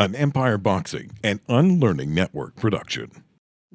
an Empire Boxing and Unlearning Network production.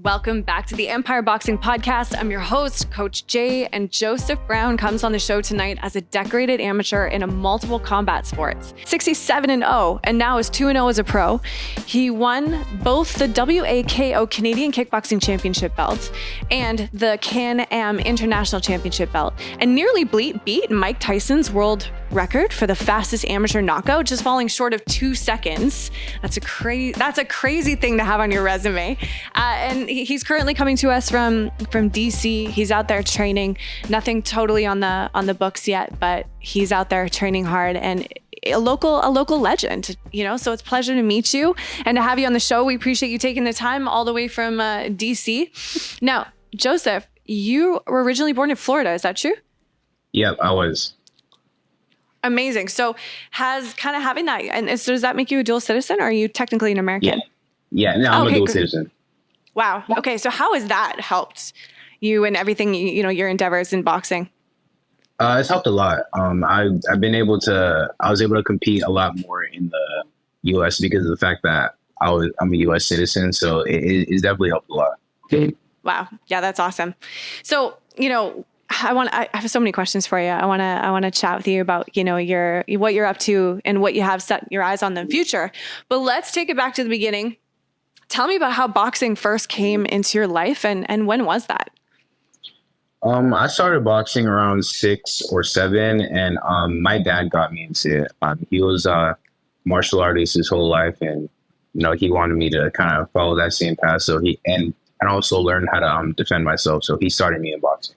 Welcome back to the Empire Boxing Podcast. I'm your host, Coach Jay, and Joseph Brown comes on the show tonight as a decorated amateur in a multiple combat sports. 67-0, and now is 2-0 as a pro. He won both the WAKO Canadian Kickboxing Championship belt and the Can-Am International Championship belt, and nearly beat Mike Tyson's world record for the fastest amateur knockout, just falling short of 2 seconds. That's a crazy thing to have on your resume. And he's currently coming to us from DC. He's out there training. Nothing totally on the books yet, but he's out there training hard and a local legend, so it's a pleasure to meet you and to have you on the show. We appreciate you taking the time all the way from DC. Now, Joseph, you were originally born in Florida. Is that true? Yep, I was. Amazing. So has kind of having that, and so does that make you a dual citizen, or are you technically an American? Yeah, no, I'm a dual citizen. Wow. Okay. So how has that helped you and everything, your endeavors in boxing? It's helped a lot. I was able to compete a lot more in the U.S. because of the fact that I'm a U.S. citizen. So it's definitely helped a lot. Wow. Yeah, that's awesome. So, I have so many questions for you. I want to chat with you about, what you're up to and what you have set your eyes on in the future. But let's take it back to the beginning. Tell me about how boxing first came into your life and when was that? I started boxing around 6 or 7, and my dad got me into it. He was a martial artist his whole life, and he wanted me to kind of follow that same path. So and also learn how to defend myself. So he started me in boxing.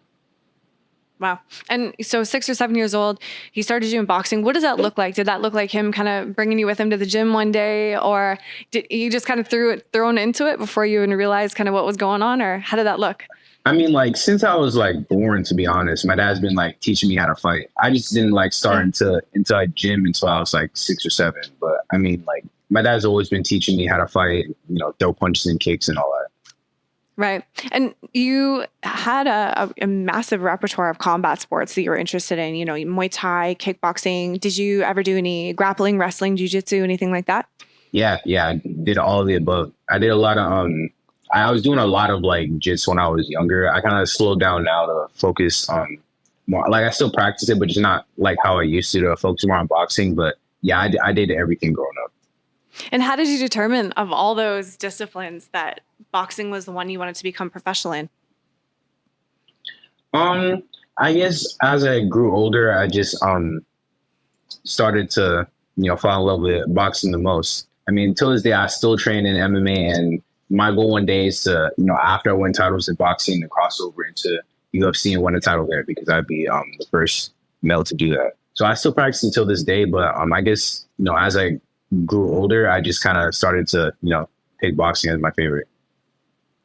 Wow. And so 6 or 7 years old, he started doing boxing. What does that look like? Did that look like him kind of bringing you with him to the gym one day, or did you just kind of thrown into it before you even realized kind of what was going on, or how did that look? I mean, since I was born, to be honest, my dad's been teaching me how to fight. I just didn't start into a gym until I was 6 or 7. But I mean, my dad's always been teaching me how to fight, throw punches and kicks and all that. Right. And you had a massive repertoire of combat sports that you were interested in, Muay Thai, kickboxing. Did you ever do any grappling, wrestling, jiu-jitsu, anything like that? Yeah, I did all of the above. I did a lot of, I was doing a lot of jits when I was younger. I kind of slowed down now to focus on more, I still practice it, but just not how I used to focus more on boxing. But yeah, I did everything growing up. And how did you determine of all those disciplines that boxing was the one you wanted to become professional in? I guess as I grew older, I just started to fall in love with boxing the most. I mean, till this day, I still train in MMA, and my goal one day is to after I win titles in boxing, to cross over into UFC and win a title there, because I'd be the first male to do that. So I still practice until this day, but I guess as I grew older, I just kind of started to pick boxing as my favorite.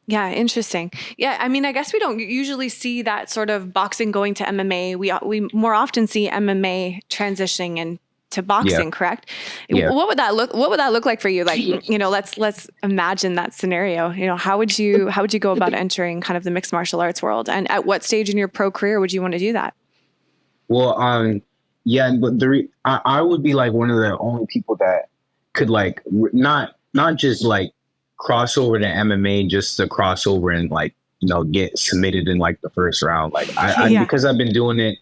Yeah, interesting. Yeah, I mean, I guess we don't usually see that sort of boxing going to MMA. We more often see MMA transitioning into boxing, correct? Yeah. What would that look like for you? Let's imagine that scenario. How would you go about entering kind of the mixed martial arts world, and at what stage in your pro career would you want to do that? Well, yeah, but I would be one of the only people that could not just cross over to MMA just to cross over and get submitted in the first round. Because I've been doing it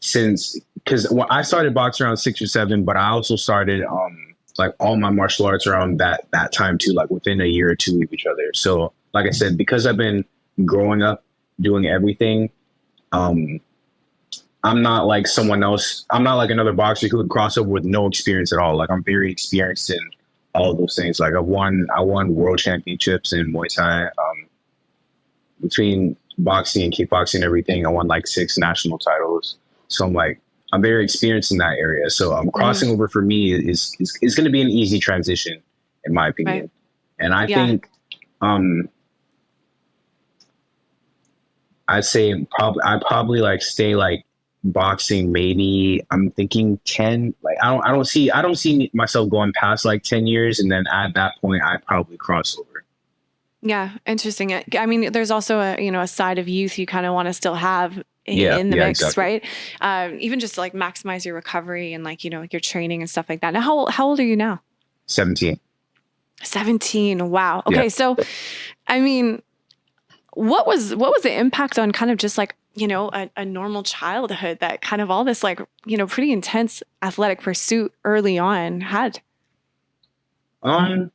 since, because I started boxing around 6 or 7, but I also started all my martial arts around that time too, within a year or two of each other. So like I said, because I've been growing up doing everything, I'm not like someone else. I'm not like another boxer who would cross over with no experience at all. I'm very experienced in all of those things. I won world championships in Muay Thai. Between boxing and kickboxing and everything, I won 6 national titles. So I'm very experienced in that area. So crossing over for me is going to be an easy transition, in my opinion. Right. And I think I'd say I'd probably stay boxing, maybe I'm thinking 10. I don't see myself going past 10 years, and then at that point I'd probably cross over. Yeah, interesting. I mean, there's also a side of youth you kind of want to still have in the mix, exactly. Right? Even just to maximize your recovery and your training and stuff like that. Now, how old are you now? 17. 17. Wow. Okay. Yeah. So, I mean, what was the impact on kind of just like, a normal childhood that kind of all this like, pretty intense athletic pursuit early on had? I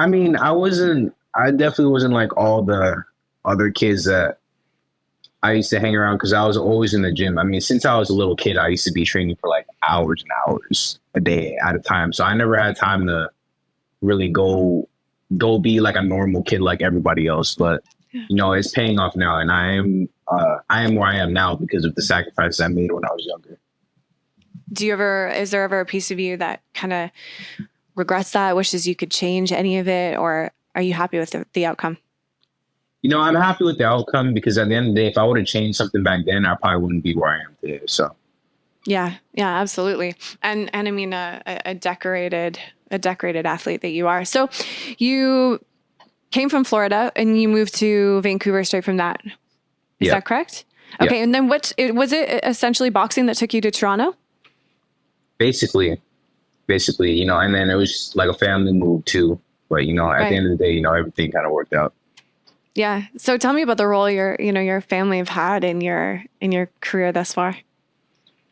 mean, I definitely wasn't like all the other kids that I used to hang around because I was always in the gym. I mean, since I was a little kid, I used to be training for like hours and hours a day at a time. So I never had time to really go be like a normal kid like everybody else. But it's paying off now, and I am where I am now because of the sacrifices I made when I was younger. Is there ever a piece of you that kind of regrets that, wishes you could change any of it, or are you happy with the outcome? I'm happy with the outcome because at the end of the day, if I would have changed something back then, I probably wouldn't be where I am today. So. Yeah, absolutely. And I mean, a decorated athlete that you are. So you came from Florida and you moved to Vancouver straight from that. Is that correct? Okay. Yeah. And then was it essentially boxing that took you to Toronto? Basically, and then it was like a family move too. But, at the end of the day, everything kind of worked out. Yeah. So tell me about the role your family have had in your career thus far.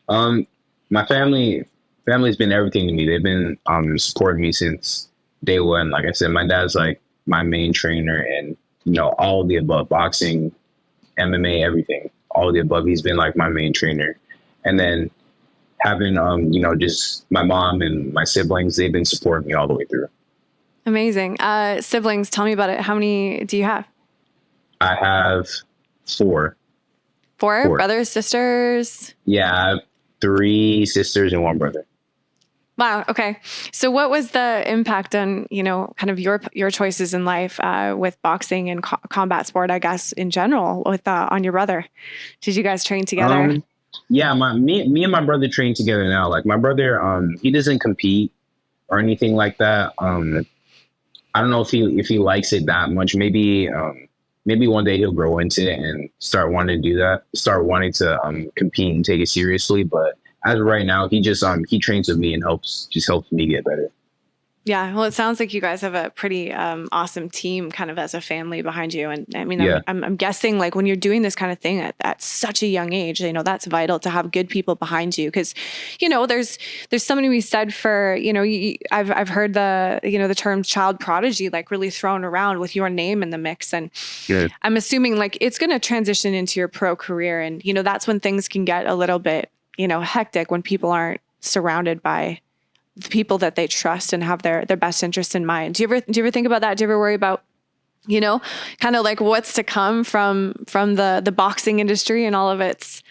My family's been everything to me. They've been supporting me since day one. Like I said, my dad's like my main trainer, and all of the above: boxing, MMA, everything, all of the above. He's been like my main trainer, and then having just my mom and my siblings, they've been supporting me all the way through. Amazing. Siblings, tell me about it. How many do you have? I have four. Four brothers, sisters? Yeah, I have 3 sisters and 1 brother. Wow. Okay. So what was the impact on, kind of your choices in life with boxing and combat sport, I guess, in general, with on your brother? Did you guys train together? Yeah, me and my brother train together now. Like my brother, he doesn't compete or anything like that. I don't know if he likes it that much. Maybe one day he'll grow into it and start wanting to do that, start wanting to compete and take it seriously. But as of right now, he just he trains with me and helps me get better. Yeah, well, it sounds like you guys have a pretty awesome team kind of as a family behind you. And I mean, yeah. I'm guessing like when you're doing this kind of thing at such a young age, that's vital to have good people behind you. Because, there's something to be said for, I've heard the term child prodigy like really thrown around with your name in the mix. And good. I'm assuming like it's going to transition into your pro career. And, that's when things can get a little bit, hectic when people aren't surrounded by the people that they trust and have their best interests in mind. Do you ever think about that? Do you ever worry about, kind of like what's to come from the boxing industry and all of its,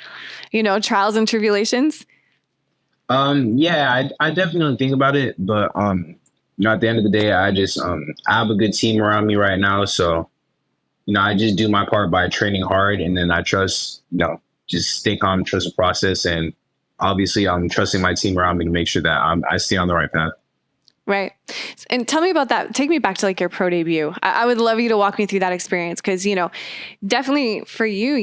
trials and tribulations? Yeah, I definitely think about it, but at the end of the day, I just I have a good team around me right now, so I just do my part by training hard, and then I trust, just stay calm, trust the process, and obviously, I'm trusting my team around me to make sure that I stay on the right path. Right. And tell me about that. Take me back to like your pro debut. I would love you to walk me through that experience because, definitely for you,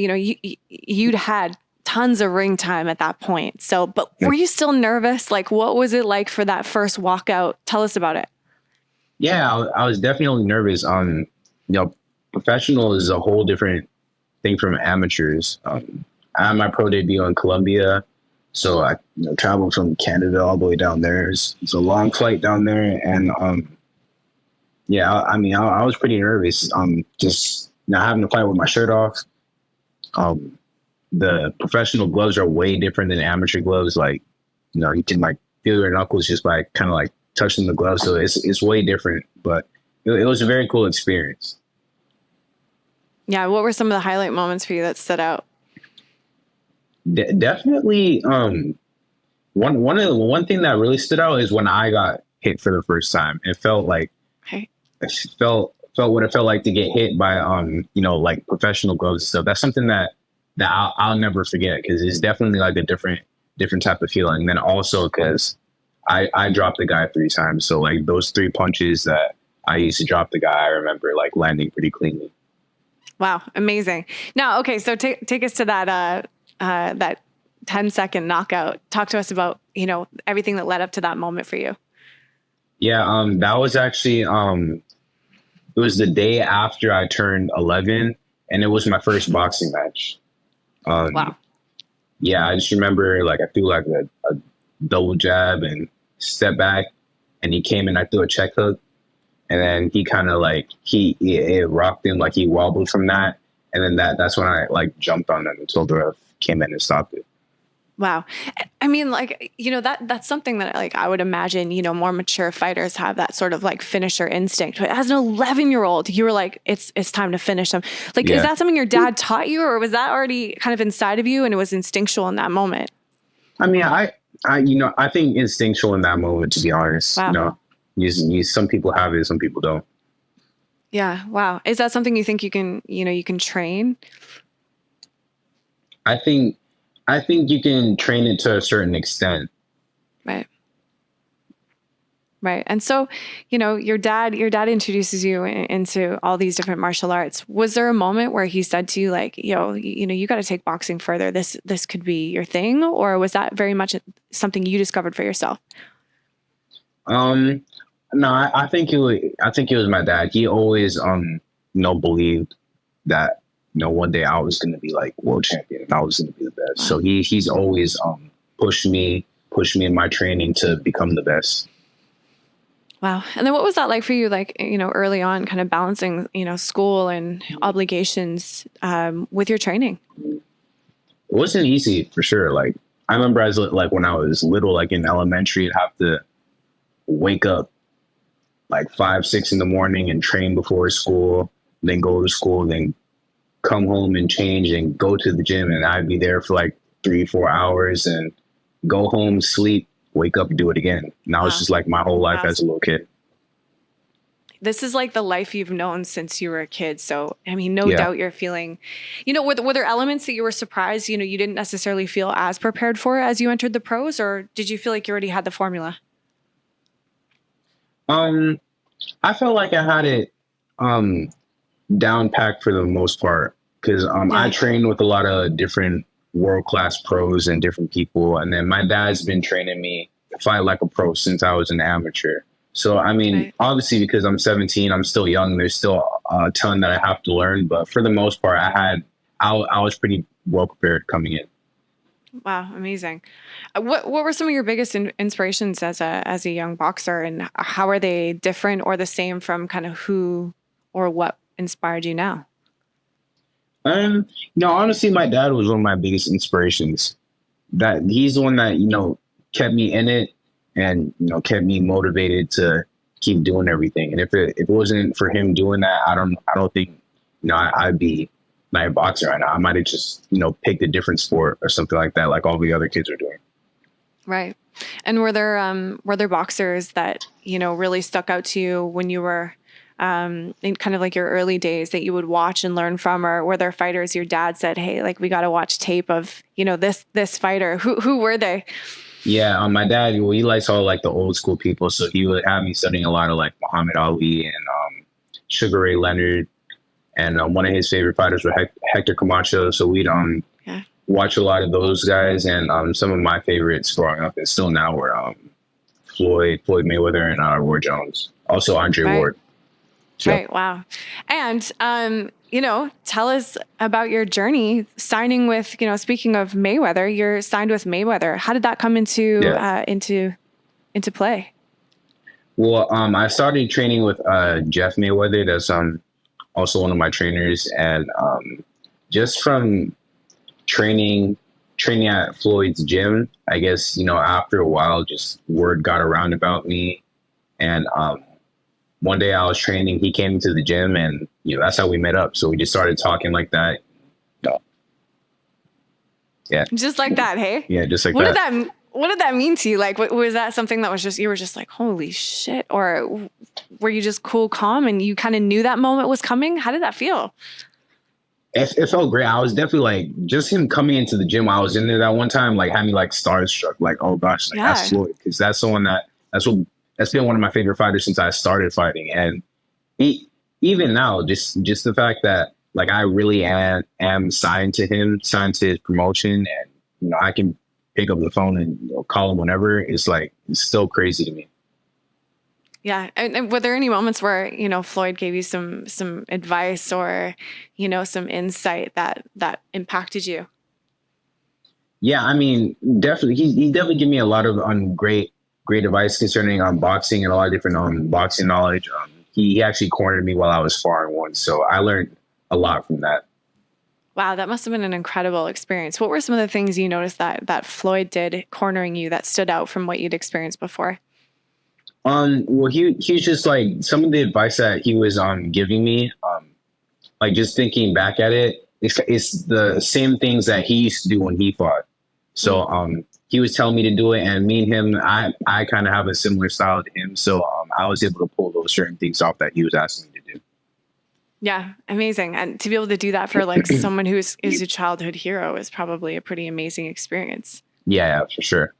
you'd had tons of ring time at that point. So, but were you still nervous? Like, what was it like for that first walkout? Tell us about it. Yeah, I was definitely nervous. Professional is a whole different thing from amateurs. I had my pro debut in Colombia. So I traveled from Canada all the way down there. It's a long flight down there. And I was pretty nervous. Just having to fight with my shirt off. The professional gloves are way different than amateur gloves. Like, you can like feel your knuckles just by kind of like touching the glove. So it's way different. But it was a very cool experience. Yeah. What were some of the highlight moments for you that stood out? Definitely. One thing that really stood out is when I got hit for the first time. It felt like it felt what it felt like to get hit by like professional gloves and stuff. That's something that I'll never forget because it's definitely like a different type of feeling. And then also because I dropped the guy 3 times, so like those 3 punches that I used to drop the guy, I remember like landing pretty cleanly. Wow, amazing. Now, okay, so take us to that 10-second knockout. Talk to us about, everything that led up to that moment for you. Yeah, that was actually it was the day after I turned 11, and it was my first boxing match. Wow. Yeah, I just remember like I threw like a double jab and step back, and he came in. I threw a check hook, and then he kind of like it rocked him, like he wobbled from that, and then that's when I like jumped on him until the ref came in and stopped it. Wow. I mean, like, that's something that like I would imagine, more mature fighters have that sort of like finisher instinct. But as an 11-year-old, you were like, it's time to finish them. Like, Yeah. Is that something your dad taught you, or was that already kind of inside of you and it was instinctual in that moment? I mean, I think instinctual in that moment, to be honest. Wow. Some people have it, some people don't. Yeah. Wow. Is that something you think you can train? I think you can train it to a certain extent. Right. Right. And so, your dad introduces you into all these different martial arts. Was there a moment where he said to you like, you got to take boxing further. This could be your thing, or was that very much something you discovered for yourself? No, I think it was my dad. He always believed that one day I was going to be like world champion and I was going to be the best. Wow. So he's always pushed me in my training to become the best. Wow. And then what was that like for you? Like, early on kind of balancing, school and obligations with your training? It wasn't easy for sure. Like I remember when I was little, like in elementary, I'd have to wake up like 5, 6 in the morning and train before school, then go to school, then come home and change and go to the gym, and I'd be there for like 3-4 hours and go home, sleep, wake up, and do it again. And that was just like my whole life as a little kid. This is like the life you've known since you were a kid. So, I mean, no doubt you're feeling, were there elements that you were surprised, you didn't necessarily feel as prepared for as you entered the pros, or did you feel like you already had the formula? I felt like I had it down packed for the most part, because I trained with a lot of different world-class pros and different people, and then my dad's been training me to fight like a pro since I was an amateur. So I mean, obviously because I'm 17, I'm still young, there's still a ton that I have to learn, but for the most part I was pretty well prepared coming in. Wow, amazing. What were some of your biggest inspirations as a young boxer, and how are they different or the same from kind of who or what inspired you now? Honestly, my dad was one of my biggest inspirations. That he's the one that, kept me in it and, kept me motivated to keep doing everything. And if it wasn't for him doing that, I don't think, I'd be not a boxer right now. I might have just, picked a different sport or something like that, like all the other kids are doing. Right. And were there boxers that, really stuck out to you when you were in kind of like your early days that you would watch and learn from, or were there fighters your dad said, hey, like we got to watch tape of, this fighter? Who were they? Yeah, my dad, he likes all like the old school people. So he would have me studying a lot of like Muhammad Ali and Sugar Ray Leonard. And one of his favorite fighters was Hector Camacho. So we'd watch a lot of those guys. And some of my favorites growing up and still now were Floyd Mayweather and Roy Jones. Also Andre Ward. So. Right. Wow. And, tell us about your journey signing with, speaking of Mayweather, you're signed with Mayweather. How did that come into play? Well, I started training with Jeff Mayweather. That's also one of my trainers. And just from training at Floyd's gym, I guess, after a while, just word got around about me. And one day I was training, he came to the gym, and that's how we met up. So we just started talking like that. Yeah. Just like that, hey? Yeah, just like that. What did that mean to you? Like, was that something that was just, you were just like, holy shit? Or were you just cool, calm, and you kind of knew that moment was coming? How did that feel? It felt great. I was definitely like, just him coming into the gym. I was in there that one time, like had me like starstruck, like, oh gosh, like, that's Floyd. Because that's someone that's been one of my favorite fighters since I started fighting. And even now, just the fact that like I really am signed to his promotion, and I can pick up the phone and call him whenever, it's still crazy to me. Yeah. And were there any moments where, Floyd gave you some advice or, some insight that impacted you? Yeah, I mean, definitely, he definitely gave me a lot of great advice concerning boxing and a lot of different boxing knowledge. He actually cornered me while I was sparring once, so I learned a lot from that. Wow, that must have been an incredible experience. What were some of the things you noticed that Floyd did cornering you that stood out from what you'd experienced before? Well, he's just like some of the advice that he was giving me. Like just thinking back at it, it's the same things that he used to do when he fought. So he was telling me to do it, and me and him, I kind of have a similar style to him. So I was able to pull those certain things off that he was asking me to do. Yeah, amazing. And to be able to do that for like someone who is a childhood hero is probably a pretty amazing experience. Yeah, for sure.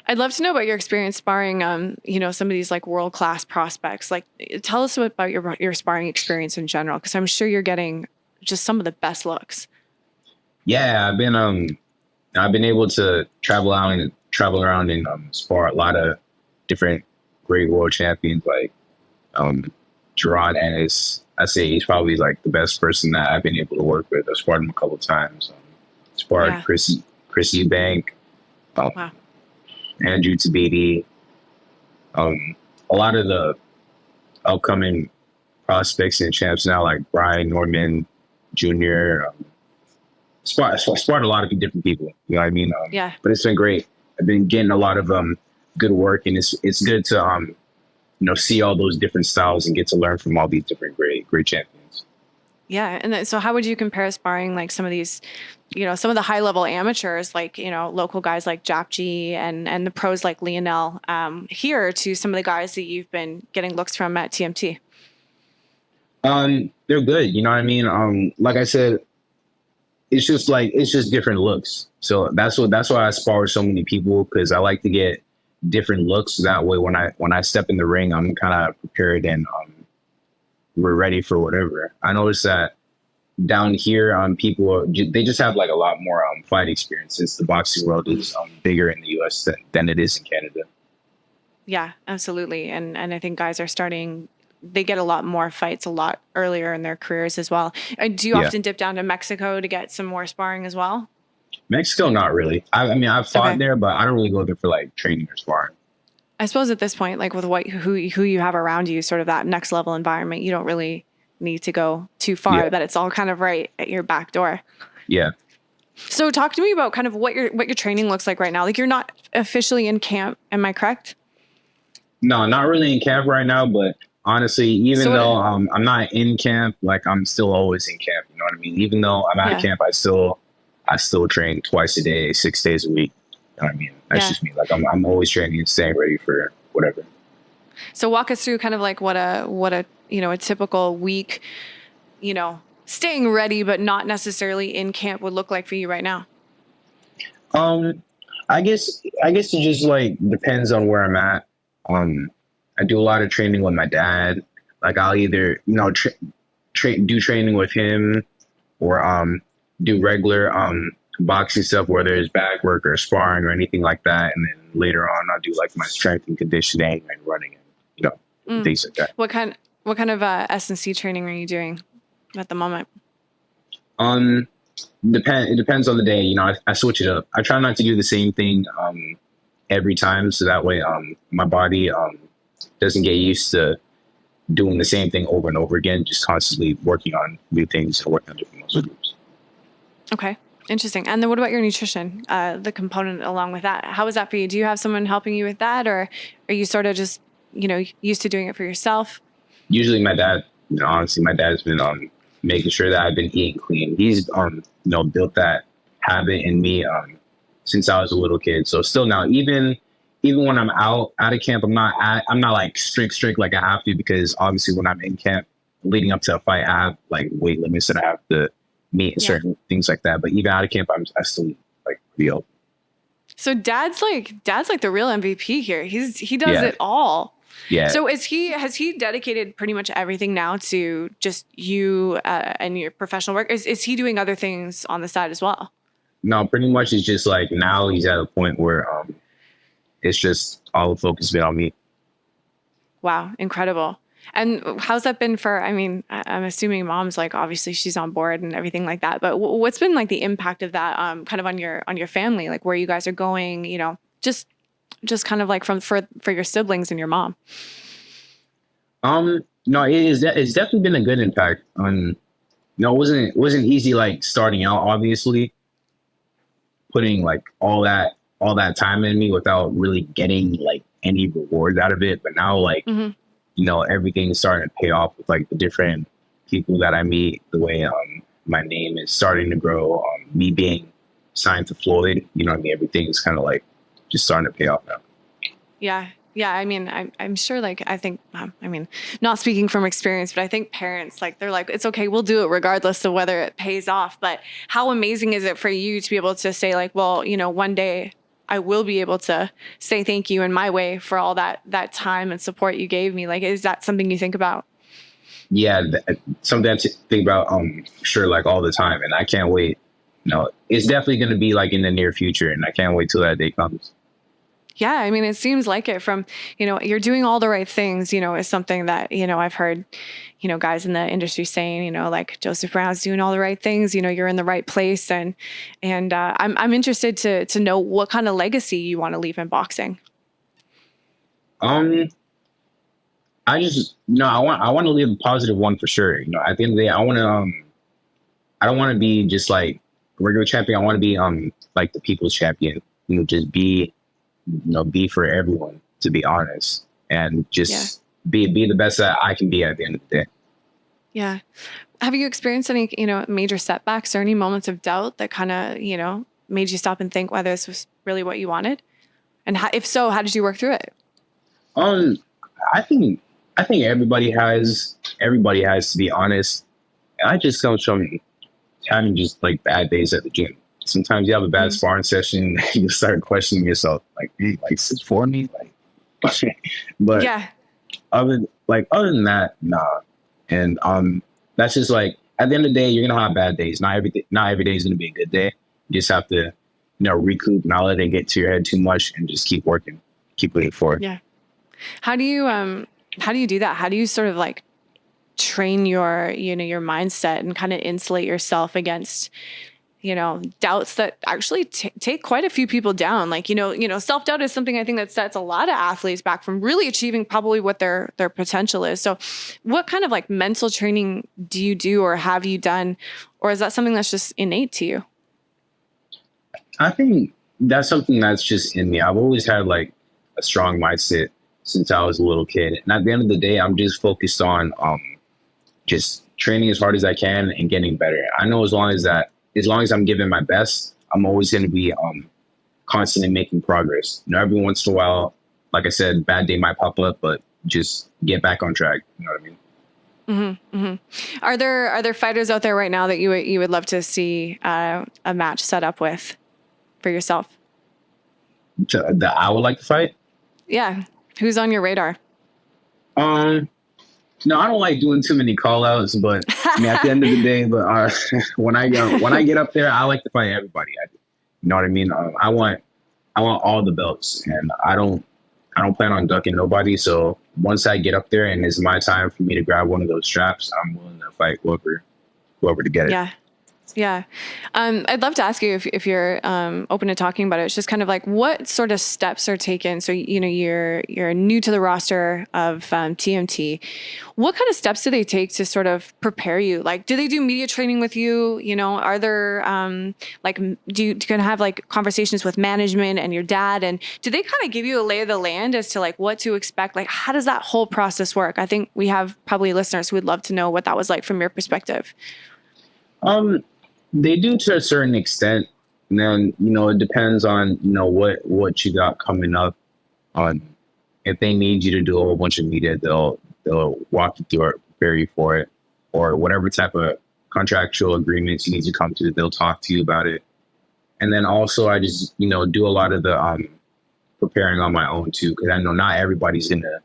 I'd love to know about your experience sparring, some of these like world-class prospects. Like, tell us about your sparring experience in general, because I'm sure you're getting just some of the best looks. Yeah, I've been able to travel around and spar a lot of different great world champions like Jaron, Ennis. I say he's probably like the best person that I've been able to work with. I've sparred him a couple of times. Sparred Chris Eubanks. Wow. Andrew Tabiti, a lot of the upcoming prospects and champs now, like Brian Norman Jr. Sparred a lot of different people. You know what I mean? Yeah. But it's been great. I've been getting a lot of good work, and it's good to see all those different styles and get to learn from all these different great champions. Yeah. And then, so how would you compare sparring like some of these, some of the high level amateurs, like, local guys like Japji and the pros like Lionel here to some of the guys that you've been getting looks from at TMT? They're good. You know what I mean? Like I said, it's just different looks. So that's why I spar with so many people, because I like to get different looks. That way, when I step in the ring, I'm kind of prepared and we're ready for whatever. I noticed that down here, people they just have like a lot more fight experience, since the boxing world is bigger in the U.S. than it is in Canada. Yeah, absolutely. And I think guys are they get a lot more fights a lot earlier in their careers as well. Do you often dip down to Mexico to get some more sparring as well? Mexico, not really. I mean, I've fought there, but I don't really go there for like training or sparring. I suppose at this point, like with who you have around you, sort of that next level environment, you don't really need to go too far, that it's all kind of right at your back door. Yeah. So talk to me about kind of what your training looks like right now. Like, you're not officially in camp, am I correct? No, not really in camp right now, but honestly, even though I'm not in camp, like I'm still always in camp. You know what I mean? Even though I'm out of camp, I still train twice a day, 6 days a week. You know what I mean? That's just me. Like I'm always training and staying ready for whatever. So walk us through kind of like what a a typical week, staying ready but not necessarily in camp would look like for you right now. I guess it just like depends on where I'm at. I do a lot of training with my dad. Like I'll either do training with him or do regular boxing stuff, whether it's bag work or sparring or anything like that. And then later on, I'll do like my strength and conditioning and running and things like that. What kind of S&C training are you doing at the moment? It depends on the day. I switch it up. I try not to do the same thing every time, so that way my body doesn't get used to doing the same thing over and over again, just constantly working on new things and working on different muscle groups. Okay. Interesting. And then what about your nutrition, the component along with that? How is that for you? Do you have someone helping you with that, or are you sort of just, used to doing it for yourself? Usually my dad, honestly, my dad's been making sure that I've been eating clean. He's, built that habit in me since I was a little kid. So still now, even when I'm out of camp, I'm not like strict like I have to, because obviously when I'm in camp leading up to a fight, I have like weight limits that I have to meet and certain things like that. But even out of camp, I still like pretty open. So dad's like the real MVP here. He does it all. Yeah. So has he dedicated pretty much everything now to just you and your professional work? Is he doing other things on the side as well? No, pretty much it's just like now he's at a point where it's just all the focus been on me. Wow. Incredible. And how's that been for, I mean, I'm assuming mom's like, obviously she's on board and everything like that, but what's been like the impact of that, kind of on your family, like where you guys are going, you know, just kind of like for your siblings and your mom? No, it's definitely been a good impact on, no, it wasn't easy, like starting out, obviously putting like all that time in me without really getting like any rewards out of it. But now like, you know, everything is starting to pay off with like the different people that I meet, the way my name is starting to grow, me being signed to Floyd, you know what I mean? Everything is kind of like just starting to pay off now. Yeah. Yeah. I mean, I'm sure like, I think, I mean, not speaking from experience, but I think parents, like, they're like, it's okay, we'll do it regardless of whether it pays off. But how amazing is it for you to be able to say like, well, you know, one day I will be able to say thank you in my way for all that time and support you gave me. Like, is that something you think about? Yeah, something I think about, sure, like all the time. And I can't wait. You know, it's definitely going to be like in the near future. And I can't wait till that day comes. Yeah. I mean, it seems like it from, you know, you're doing all the right things, you know, is something that, you know, I've heard, you know, guys in the industry saying, you know, like Joseph Brown's doing all the right things, you know, you're in the right place. And I'm interested to know what kind of legacy you want to leave in boxing. I just, you know, I want to leave a positive one for sure. You know, at the end of the day, I don't want to be just like a regular champion. I want to be, like the people's champion, you know, just be, you know, be for everyone, to be honest, and just be the best that I can be at the end of the day. Yeah. Have you experienced any, you know, major setbacks or any moments of doubt that kind of, you know, made you stop and think whether this was really what you wanted? And if so, how did you work through it? I think everybody has, to be honest. I just come from having just like bad days at the gym. Sometimes you have a bad sparring session, you start questioning yourself, like, hey, like 6'4" me, like, but yeah. Other than that, nah. And that's just like, at the end of the day, you're gonna have bad days. Not every day is gonna be a good day. You just have to, you know, recoup, not let it get to your head too much, and just keep working, keep moving forward. Yeah. How do you do that? How do you sort of like train your, you know, your mindset and kind of insulate yourself against, you know, doubts that actually take quite a few people down? Like, you know, self-doubt is something I think that sets a lot of athletes back from really achieving probably what their potential is. So what kind of like mental training do you do or have you done? Or is that something that's just innate to you? I think that's something that's just in me. I've always had like a strong mindset since I was a little kid. And at the end of the day, I'm just focused on just training as hard as I can and getting better. I know as long as I'm giving my best, I'm always going to be constantly making progress. You know, every once in a while, like I said, bad day might pop up, but just get back on track. You know what I mean? Mm-hmm, mm-hmm. Are there fighters out there right now that you would love to see a match set up with for yourself? That I would like to fight? Yeah. Who's on your radar? No, I don't like doing too many call outs, but I mean, at the end of the day, but when I get up there, I like to fight everybody. You know what I mean? I want all the belts, and I don't plan on ducking nobody. So once I get up there and it's my time for me to grab one of those straps, I'm willing to fight whoever to get it. Yeah. Yeah. I'd love to ask you if you're open to talking about it. It's just kind of like what sort of steps are taken. So, you know, you're new to the roster of TMT. What kind of steps do they take to sort of prepare you? Like, do they do media training with you? You know, are there like, do you kind of have like conversations with management and your dad? And do they kind of give you a lay of the land as to like what to expect? Like, how does that whole process work? I think we have probably listeners who would love to know what that was like from your perspective. They do to a certain extent. And then, you know, it depends on, you know, what you got coming up. If they need you to do a whole bunch of media, they'll walk you through it, prepare you for it, or whatever type of contractual agreements you need to come to, they'll talk to you about it. And then also I just, you know, do a lot of the preparing on my own too, because I know not everybody's gonna,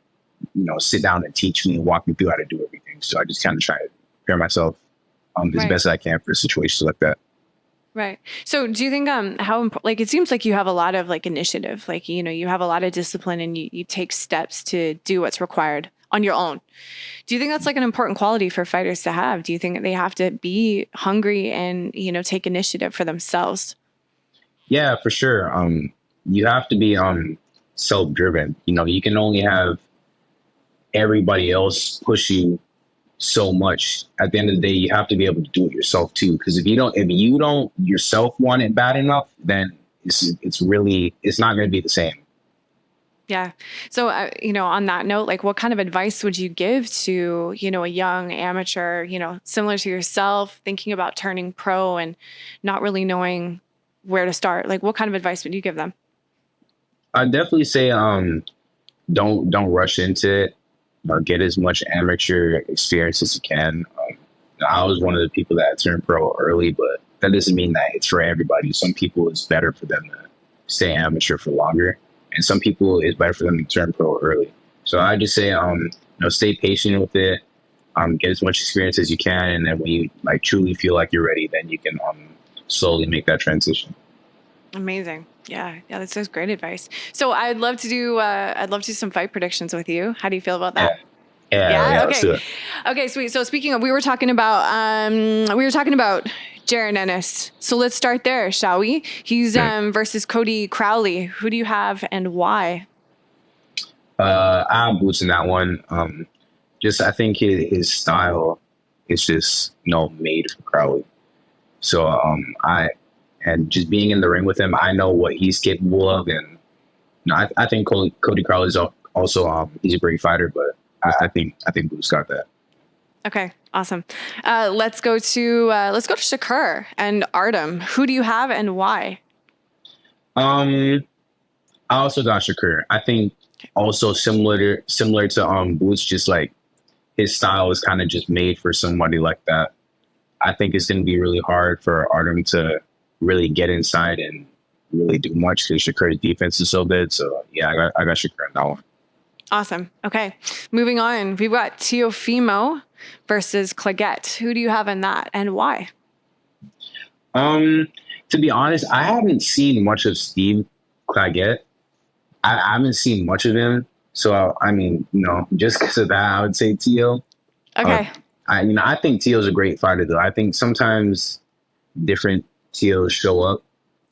you know, sit down and teach me and walk me through how to do everything. So I just kind of try to prepare myself as best as I can for situations like that. Right. So do you think like it seems like you have a lot of like initiative, like you have a lot of discipline and you take steps to do what's required on your own. Do you think that's like an important quality for fighters to have? Do you think they have to be hungry and take initiative for themselves? Yeah, for sure. You have to be self-driven. You can only have everybody else push you so much. At the end of the day, you have to be able to do it yourself too. Because if you don't yourself want it bad enough, then it's not going to be the same. Yeah. So, on that note, like what kind of advice would you give to, a young amateur, similar to yourself, thinking about turning pro and not really knowing where to start? Like what kind of advice would you give them? I'd definitely say, don't rush into it. Get as much amateur experience as you can. I was one of the people that turned pro early, but that doesn't mean that it's for everybody. Some people, it's better for them to stay amateur for longer. And some people, it's better for them to turn pro early. So I just say, stay patient with it, get as much experience as you can, and then when you like truly feel like you're ready, then you can slowly make that transition. Amazing. Yeah, that's great advice. So I'd love to do some fight predictions with you. How do you feel about that? Yeah. Okay. Let's do it. Okay, sweet. So speaking of, we were talking about Jaron Ennis. So let's start there, shall we? He's versus Cody Crowley. Who do you have and why? I have Boots in that one. I think his style is just made for Crowley. So and just being in the ring with him, I know what he's capable of, and I think Cody Crowley is also he's a great fighter, but I think Boots got that. Okay, awesome. Let's go to Shakur and Artem. Who do you have and why? I also got Shakur. I think also similar to Boots, just like his style is kind of just made for somebody like that. I think it's going to be really hard for Artem to really get inside and really do much because Shakur's defense is so good. So yeah, I got Shakur in that one. Awesome. Okay, moving on. We've got Teofimo versus Claggett. Who do you have in that and why? To be honest, I haven't seen much of Steve Claggett. I haven't seen much of him. So, just because of that, I would say Teo. Okay. I think Teo's a great fighter, though. I think sometimes different Teos show up,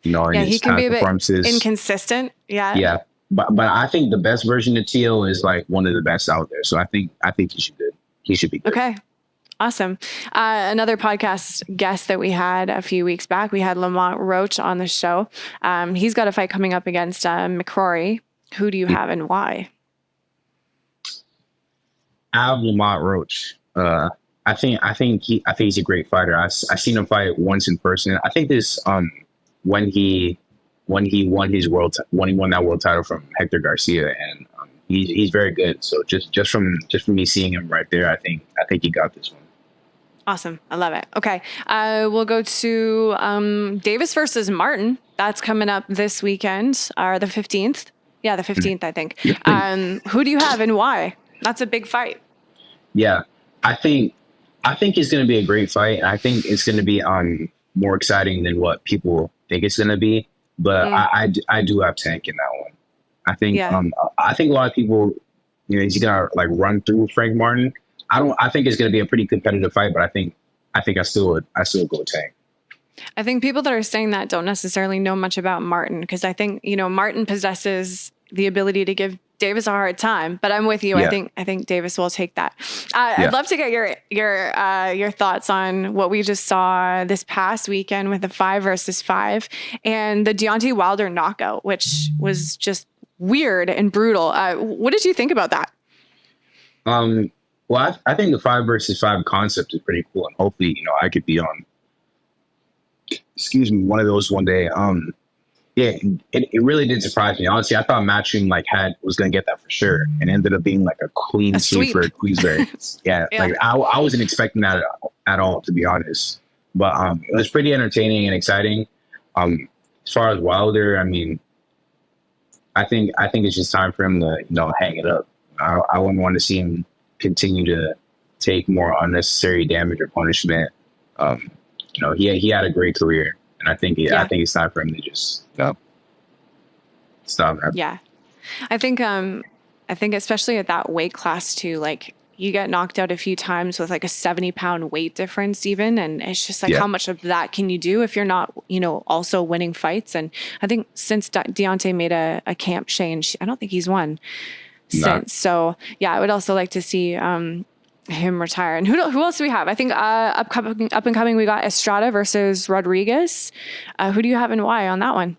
in his he can be a bit performances. Inconsistent. Yeah. Yeah. But I think the best version of Teo is like one of the best out there. So I think he should be good. Okay. Awesome. Another podcast guest that we had a few weeks back, we had Lamont Roach on the show. He's got a fight coming up against McCrory. Who do you have and why? I have Lamont Roach. I think he's a great fighter. I've seen him fight once in person. I think this when he won that world title from Hector Garcia, and he's very good. So just from me seeing him right there, I think he got this one. Awesome. I love it. Okay. We'll go to Davis versus Martin. That's coming up this weekend, or the 15th. Yeah, the 15th, I think. Who do you have and why? That's a big fight. Yeah, I think it's going to be a great fight. I think it's going to be more exciting than what people think it's going to be. But I do have Tank in that one. I think I think a lot of people, he's going to like run through Frank Martin. I think it's going to be a pretty competitive fight, but I think I still go with Tank. I think people that are saying that don't necessarily know much about Martin, because I think, Martin possesses the ability to give Davis a hard time, but I'm with you. Yeah. I think Davis will take that. I'd love to get your thoughts on what we just saw this past weekend with the 5 versus 5 and the Deontay Wilder knockout, which was just weird and brutal. What did you think about that? Well, I think the 5 versus 5 concept is pretty cool, and hopefully, I could be on, one of those one day. Yeah, it really did surprise me. Honestly, I thought Matchroom was going to get that for sure, and ended up being like a clean sweep for Queensberry. Yeah, like I wasn't expecting that at all, to be honest. But it was pretty entertaining and exciting. As far as Wilder, I think it's just time for him to hang it up. I wouldn't want to see him continue to take more unnecessary damage or punishment. He had a great career. And I think it's time for him to just stop. Yeah. I think especially at that weight class too, like you get knocked out a few times with like a 70-pound weight difference even. And it's just like, how much of that can you do if you're not, also winning fights? And I think since Deontay made a camp change, I don't think he's won since. So yeah, I would also like to see, him retire. And who else do we have? I think, up and coming, we got Estrada versus Rodriguez. Who do you have and why on that one?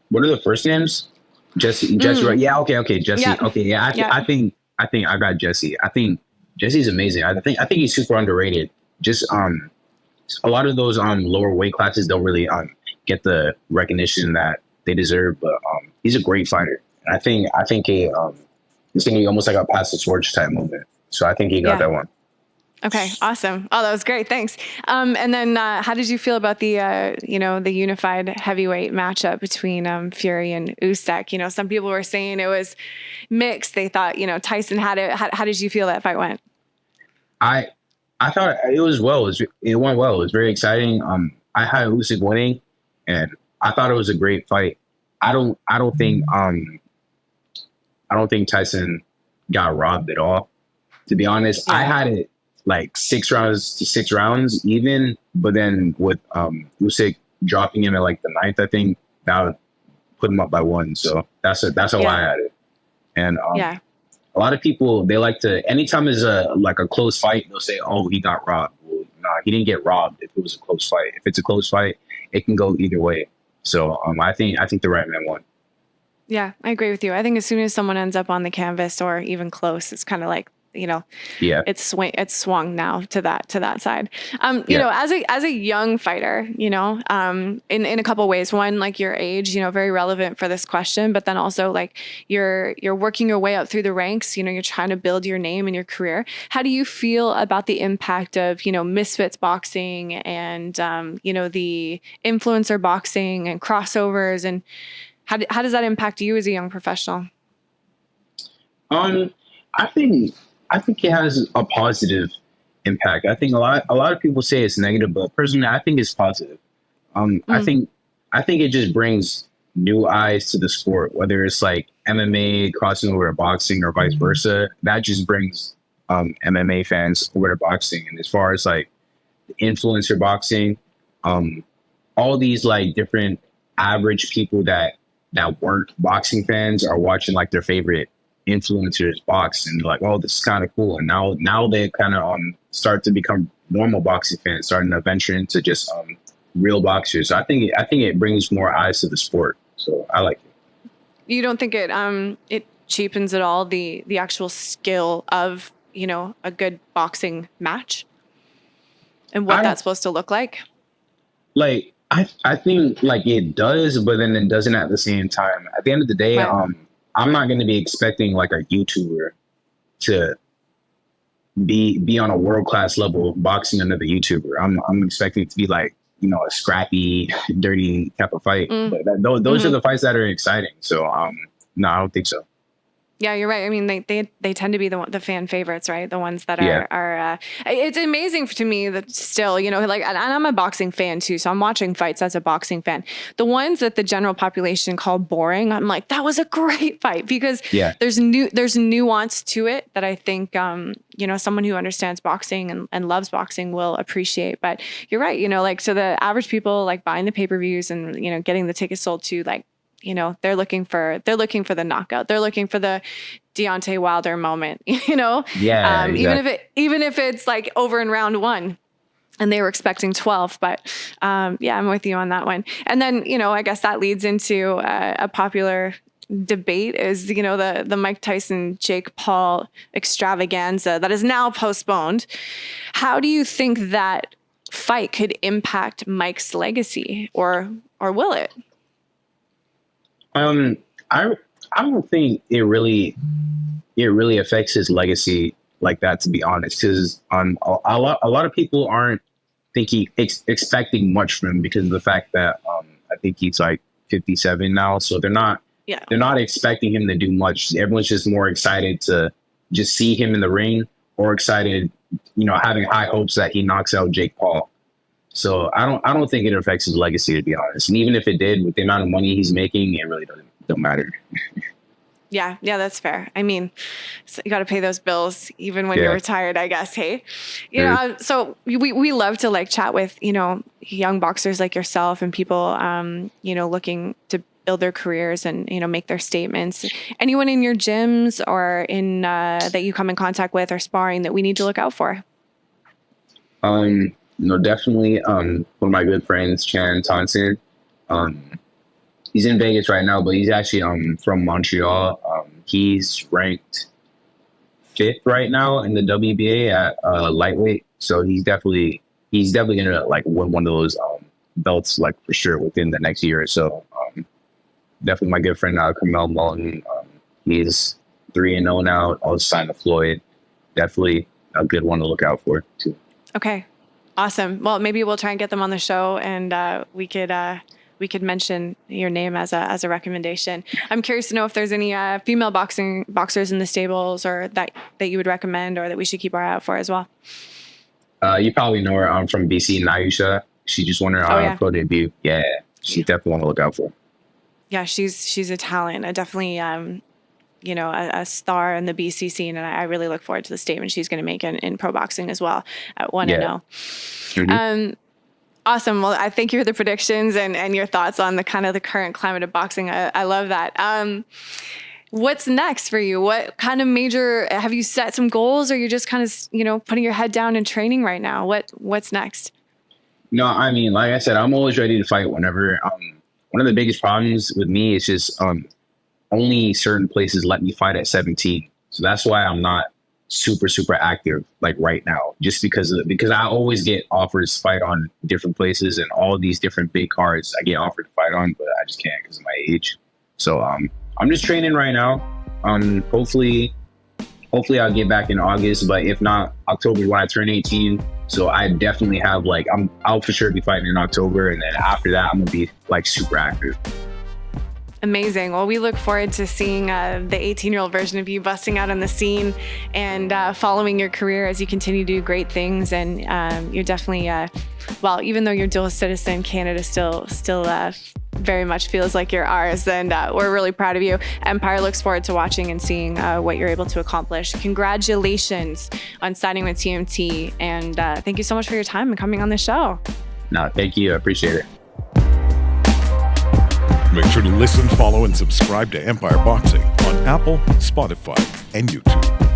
What are the first names? Jesse, right? Yeah. Okay. Jesse. Yeah. Okay. Yeah. I think I got Jesse. I think Jesse's amazing. I think he's super underrated. Just a lot of those lower weight classes don't really get the recognition that they deserve. But he's a great fighter. And I think he almost like a pass the torch type moment. So I think he got that one. Okay, awesome. Oh, that was great. Thanks. And then how did you feel about the, the unified heavyweight matchup between Fury and Usyk? Some people were saying it was mixed. They thought, Tyson had it. How did you feel that fight went? I thought it was well. It went well. It was very exciting. I had Usyk winning, and I thought it was a great fight. I don't think Tyson got robbed at all. To be honest, I had it like 6 rounds to 6 rounds even, but then with Usyk dropping in at like the 9th, I think that would put him up by 1. So that's how I had it. And a lot of people, they like to, anytime there's a close fight, they'll say, oh, he got robbed. Well, nah, he didn't get robbed if it was a close fight. If it's a close fight, it can go either way. So I think the right man won. Yeah, I agree with you. I think as soon as someone ends up on the canvas or even close, it's kind of like, it's swung now to that side. As a young fighter, in a couple of ways. One, like your age, very relevant for this question, but then also like you're working your way up through the ranks, you're trying to build your name and your career. How do you feel about the impact of, misfits boxing and, the influencer boxing and crossovers, and how does that impact you as a young professional? I think it has a positive impact. I think a lot of people say it's negative, but personally, I think it's positive. I think it just brings new eyes to the sport, whether it's like MMA crossing over to boxing or vice versa. That just brings MMA fans over to boxing. And as far as like influencer boxing, all these like different average people that weren't boxing fans are watching like their favorite influencers box and like, oh, this is kind of cool. And now they kind of start to become normal boxing fans, starting to venture into just real boxers. So I think it brings more eyes to the sport. So I like it. You don't think it cheapens at all the actual skill of a good boxing match and what that's supposed to look like? Like I think like it does, but then it doesn't at the same time. At the end of the day, right. I'm not going to be expecting like a YouTuber to be on a world-class level boxing another YouTuber. I'm expecting it to be like, a scrappy, dirty type of fight. But those are the fights that are exciting. So, no, I don't think so. Yeah, you're right. I mean, they tend to be the fan favorites, right? The ones that are it's amazing to me that still, like, and I'm a boxing fan too. So I'm watching fights as a boxing fan. The ones that the general population call boring, I'm like, that was a great fight because there's nuance to it that I think, someone who understands boxing and loves boxing will appreciate. But you're right. Like, so the average people like buying the pay-per-views and, getting the tickets sold to, like, they're looking for the knockout. They're looking for the Deontay Wilder moment, Yeah. Exactly. Even if it's like over in round 1 and they were expecting 12, but I'm with you on that one. And then, I guess that leads into a popular debate is, the Mike Tyson, Jake Paul extravaganza that is now postponed. How do you think that fight could impact Mike's legacy or will it? I don't think it really affects his legacy like that, to be honest, because a lot of people aren't expecting much from him because of the fact that I think he's like 57 now, so they're not expecting him to do much. Everyone's just more excited to just see him in the ring or excited, having high hopes that he knocks out Jake Paul. So I don't think it affects his legacy, to be honest. And even if it did, with the amount of money he's making, it really don't matter. Yeah, that's fair. I mean, so you got to pay those bills even when you're retired, I guess. Hey, so we love to like chat with, young boxers like yourself and people, looking to build their careers and, make their statements. Anyone in your gyms or in that you come in contact with or sparring that we need to look out for? Definitely. One of my good friends, Jaron Thompson. He's in Vegas right now, but he's actually from Montreal. He's ranked 5th right now in the WBA at lightweight. So he's definitely gonna like win one of those belts like for sure within the next year or so. Definitely my good friend Carmel Mullen. He's 3-0 now. Also signed to Floyd. Definitely a good one to look out for too. Okay, awesome. Well, maybe we'll try and get them on the show, and we could mention your name as a recommendation. I'm curious to know if there's any female boxers in the stables or that you would recommend or that we should keep our eye out for as well. You probably know her. I'm from BC, Nayusha. She just won her pro debut. Yeah, she's definitely one to look out for. Yeah, she's a talent. I definitely a star in the BC scene, and I really look forward to the statement she's going to make in pro boxing as well at 1-0. Mm-hmm. Awesome. Well, I thank you for the predictions and your thoughts on the kind of the current climate of boxing. I love that. What's next for you? What kind of have you set some goals, or you're just kind of, putting your head down and training right now? What's next? No, I mean, like I said, I'm always ready to fight whenever. One of the biggest problems with me is just only certain places let me fight at 17. So that's why I'm not super active like right now, just because I always get offers to fight on different places, and all of these different big cards I get offered to fight on, but I just can't because of my age. So I'm just training right now. Hopefully I'll get back in August, but if not, October when I turn 18. So I definitely have I'll for sure be fighting in October, and then after that I'm gonna be like super active. Amazing. Well, we look forward to seeing the 18-year-old version of you busting out on the scene and following your career as you continue to do great things. And you're definitely, even though you're dual citizen, Canada still very much feels like you're ours. And we're really proud of you. Empire looks forward to watching and seeing what you're able to accomplish. Congratulations on signing with TMT. And thank you so much for your time and coming on the show. No, thank you. I appreciate it. Make sure to listen, follow, and subscribe to Empire Boxing on Apple, Spotify, and YouTube.